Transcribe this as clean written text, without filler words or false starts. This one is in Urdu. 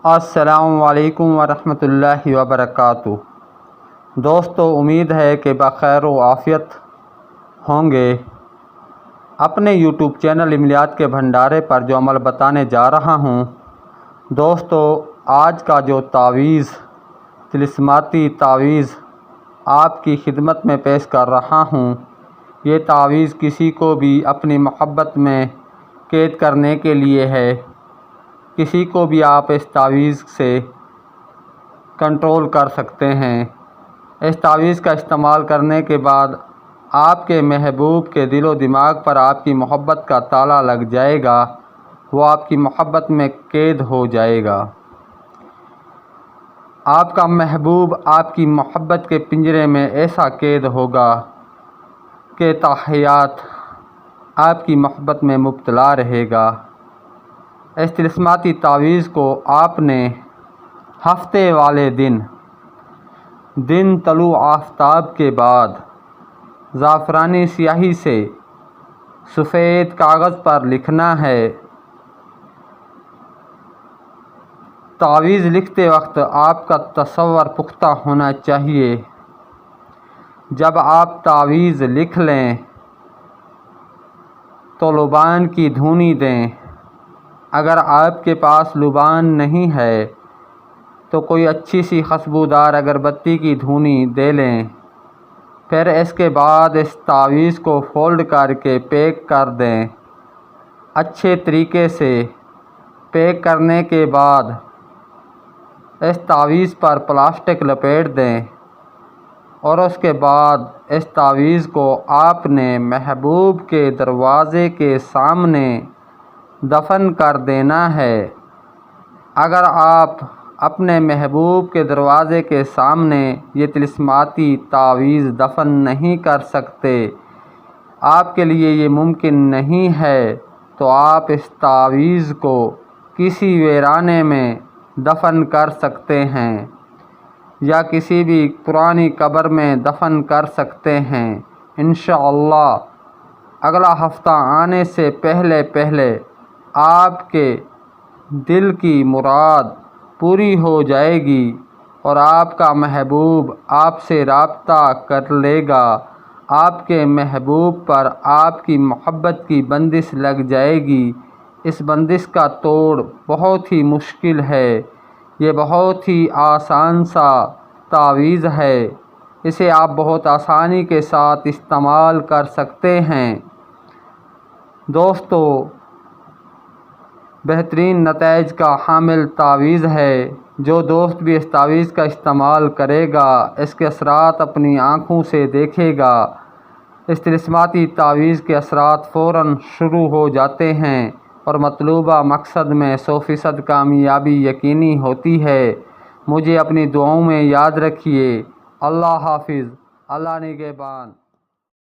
السلام علیکم ورحمۃ اللہ وبرکاتہ۔ دوستو، امید ہے کہ بخیر و عافیت ہوں گے۔ اپنے یوٹیوب چینل عملیات کے بھنڈارے پر جو عمل بتانے جا رہا ہوں، دوستو، آج کا جو تعویذ، طلسماتی تعویذ آپ کی خدمت میں پیش کر رہا ہوں، یہ تعویذ کسی کو بھی اپنی محبت میں قید کرنے کے لیے ہے۔ کسی کو بھی آپ اس تعویذ سے کنٹرول کر سکتے ہیں۔ اس تعویذ کا استعمال کرنے کے بعد آپ کے محبوب کے دل و دماغ پر آپ کی محبت کا تالا لگ جائے گا، وہ آپ کی محبت میں قید ہو جائے گا۔ آپ کا محبوب آپ کی محبت کے پنجرے میں ایسا قید ہوگا کہ تا حیات آپ کی محبت میں مبتلا رہے گا۔ اس طلسماتی تعویذ کو آپ نے ہفتے والے دن طلوع آفتاب کے بعد زعفرانی سیاہی سے سفید کاغذ پر لکھنا ہے۔ تعویذ لکھتے وقت آپ کا تصور پختہ ہونا چاہیے۔ جب آپ تعویذ لکھ لیں تو لبان کی دھونی دیں۔ اگر آپ کے پاس لبان نہیں ہے تو کوئی اچھی سی خوشبودار اگربتی کی دھونی دے لیں۔ پھر اس کے بعد اس تعویذ کو فولڈ کر کے پیک کر دیں۔ اچھے طریقے سے پیک کرنے کے بعد اس تعویذ پر پلاسٹک لپیٹ دیں اور اس کے بعد اس تعویذ کو آپ نے محبوب کے دروازے کے سامنے دفن کر دینا ہے۔ اگر آپ اپنے محبوب کے دروازے کے سامنے یہ طلسماتی تعویذ دفن نہیں کر سکتے، آپ کے لیے یہ ممکن نہیں ہے، تو آپ اس تعویذ کو کسی ویرانے میں دفن کر سکتے ہیں یا کسی بھی پرانی قبر میں دفن کر سکتے ہیں۔ انشاءاللہ اگلا ہفتہ آنے سے پہلے آپ کے دل کی مراد پوری ہو جائے گی اور آپ کا محبوب آپ سے رابطہ کر لے گا۔ آپ کے محبوب پر آپ کی محبت کی بندش لگ جائے گی۔ اس بندش کا توڑ بہت ہی مشکل ہے۔ یہ بہت ہی آسان سا تعویذ ہے۔ اسے آپ بہت آسانی کے ساتھ استعمال کر سکتے ہیں۔ دوستو، بہترین نتائج کا حامل تعویذ ہے۔ جو دوست بھی اس تعویذ کا استعمال کرے گا، اس کے اثرات اپنی آنکھوں سے دیکھے گا۔ اس طلسماتی تعویذ کے اثرات فوراً شروع ہو جاتے ہیں اور مطلوبہ مقصد میں 100% کامیابی یقینی ہوتی ہے۔ مجھے اپنی دعاؤں میں یاد رکھیے۔ اللہ حافظ۔ اللہ نگہبان۔